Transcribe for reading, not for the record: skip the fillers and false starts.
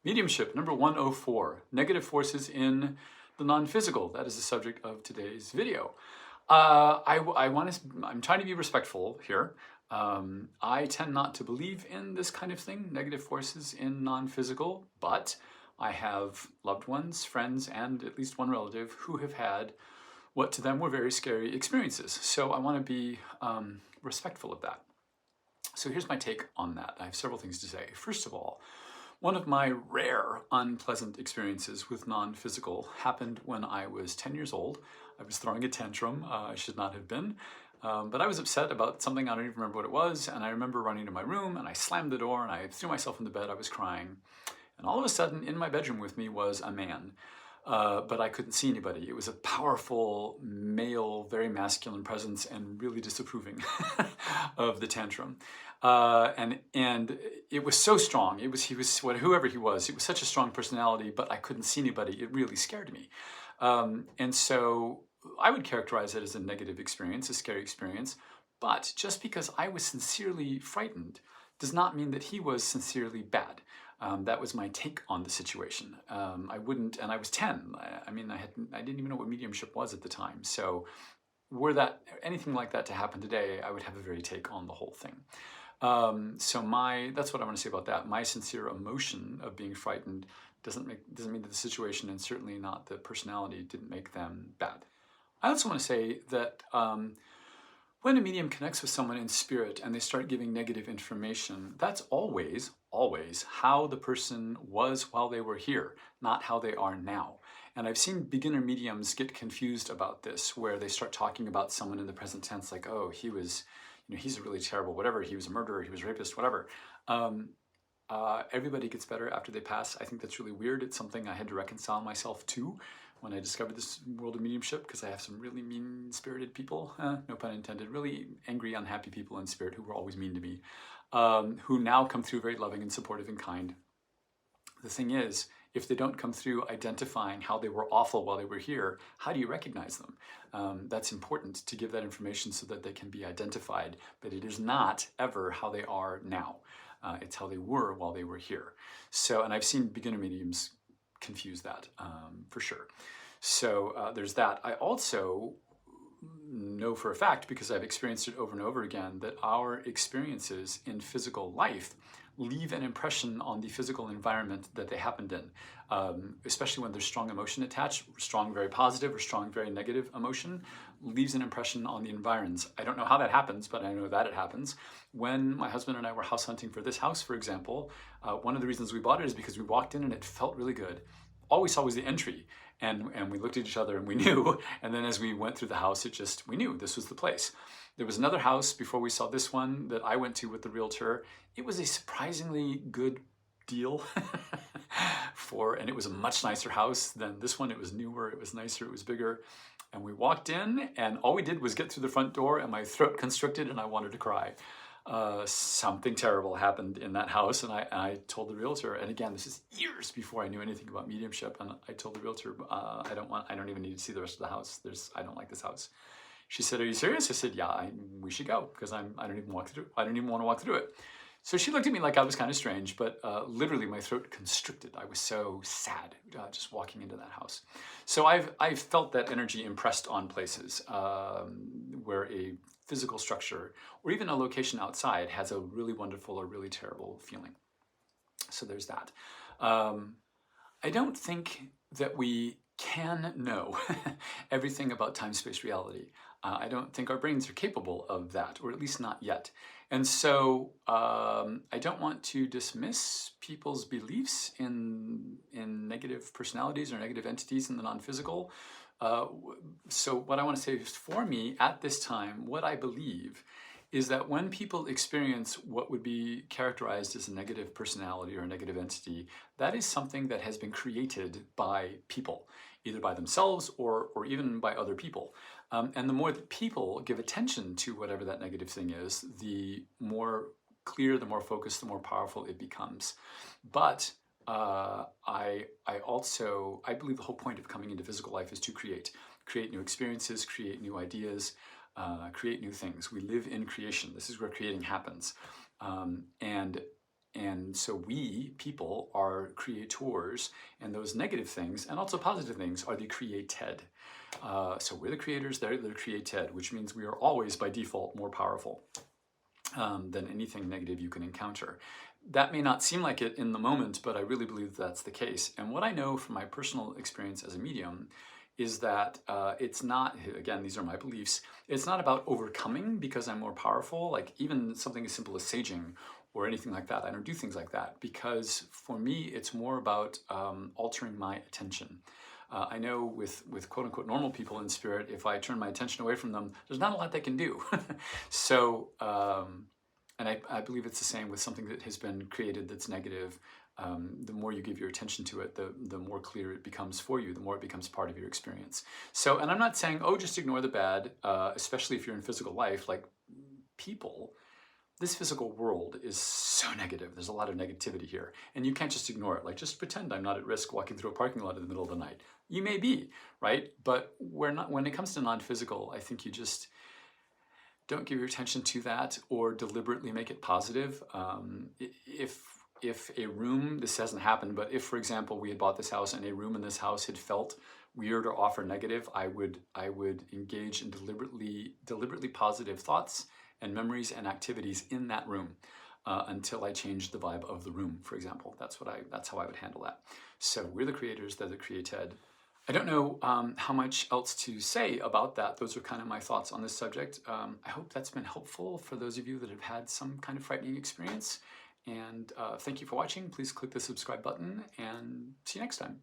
Mediumship, number 104, negative forces in the non-physical. That is the subject of today's video. I'm trying to be respectful here. I tend not to believe in this kind of thing, negative forces in non-physical, but I have loved ones, friends, and at least one relative who have had what to them were very scary experiences. So I want to be respectful of that. So here's my take on that. I have several things to say. First of all, one of my rare unpleasant experiences with non-physical happened when I was 10 years old. I was throwing a tantrum. I should not have been. But I was upset about something. I don't even remember what it was. And I remember running to my room and I slammed the door and I threw myself in the bed. I was crying. And all of a sudden in my bedroom with me was a man. But I couldn't see anybody. It was a powerful, male, very masculine presence and really disapproving of the tantrum. And it was so strong. He was whoever he was. It was such a strong personality, but I couldn't see anybody. It really scared me. And so I would characterize it as a negative experience, a scary experience. But just because I was sincerely frightened does not mean that he was sincerely bad. That was my take on the situation. I was 10. I didn't even know what mediumship was at the time. So were that anything like that to happen today, I would have a very take on the whole thing. That's what I want to say about that. My sincere emotion of being frightened doesn't mean that the situation, and certainly not the personality, didn't make them bad. I also want to say that when a medium connects with someone in spirit and they start giving negative information, that's always how the person was while they were here, not how they are now. And I've seen beginner mediums get confused about this, where they start talking about someone in the present tense like, oh, he's a really terrible whatever, he was a murderer, he was a rapist, whatever. Everybody gets better after they pass. I think that's really weird. It's something I had to reconcile myself to when I discovered this world of mediumship, because I have some really mean-spirited people, no pun intended, really angry, unhappy people in spirit who were always mean to me, who now come through very loving and supportive and kind. The thing is, if they don't come through identifying how they were awful while they were here, how do you recognize them? That's important to give that information so that they can be identified, but it is not ever how they are now. It's how they were while they were here. So, and I've seen beginner mediums confuse that for sure. So there's that. I also know for a fact, because I've experienced it over and over again, that our experiences in physical life leave an impression on the physical environment that they happened in, especially when there's strong emotion attached, strong very positive or strong very negative emotion, leaves an impression on the environs. I don't know how that happens, but I know that it happens. When my husband and I were house hunting for this house, for example, one of the reasons we bought it is because we walked in and it felt really good. All we saw was the entry, and we looked at each other and we knew, and then as we went through the house, we knew this was the place. There was another house before we saw this one that I went to with the realtor. It was a surprisingly good deal and it was a much nicer house than this one. It was newer, it was nicer, it was bigger. And we walked in and all we did was get through the front door and my throat constricted and I wanted to cry. Something terrible happened in that house, and I told the realtor, and again, this is years before I knew anything about mediumship, and I told the realtor, I don't even need to see the rest of the house. I don't like this house. She said, are you serious? I said, yeah, we should go, because I don't even want to walk through it. So she looked at me like I was kind of strange, but literally my throat constricted. I was so sad just walking into that house. So I've felt that energy impressed on places where a physical structure or even a location outside has a really wonderful or really terrible feeling. So there's that. I don't think that we can know everything about time-space reality. I don't think our brains are capable of that, or at least not yet. And so I don't want to dismiss people's beliefs in negative personalities or negative entities in the non-physical. So what I want to say is, for me, at this time, what I believe is that when people experience what would be characterized as a negative personality or a negative entity, that is something that has been created by people, either by themselves or even by other people. And the more that people give attention to whatever that negative thing is, the more clear, the more focused, the more powerful it becomes. But I believe the whole point of coming into physical life is to create new experiences, create new ideas, create new things. We live in creation. This is where creating happens. And And so we, people, are creators, and those negative things and also positive things are the created. So we're the creators, they're the created, which means we are always by default more powerful than anything negative you can encounter. That may not seem like it in the moment, but I really believe that's the case. And what I know from my personal experience as a medium is that it's not, again, these are my beliefs, it's not about overcoming because I'm more powerful, like even something as simple as saging or anything like that. I don't do things like that because for me, it's more about altering my attention. I know with quote unquote normal people in spirit, if I turn my attention away from them, there's not a lot they can do. So, and I believe it's the same with something that has been created that's negative. The more you give your attention to it, the more clear it becomes for you, the more it becomes part of your experience. So, and I'm not saying, oh, just ignore the bad, especially if you're in physical life, like people. This physical world is so negative. There's a lot of negativity here. And you can't just ignore it. Like, just pretend I'm not at risk walking through a parking lot in the middle of the night. You may be, right? But we're not, when it comes to non-physical, I think you just don't give your attention to that or deliberately make it positive. If a room, this hasn't happened, but if, for example, we had bought this house and a room in this house had felt weird or off or negative, I would engage in deliberately positive thoughts and memories and activities in that room until I changed the vibe of the room, for example. That's how I would handle that. So we're the creators, they're the created. I don't know how much else to say about that. Those are kind of my thoughts on this subject. I hope that's been helpful for those of you that have had some kind of frightening experience. And thank you for watching. Please click the subscribe button and see you next time.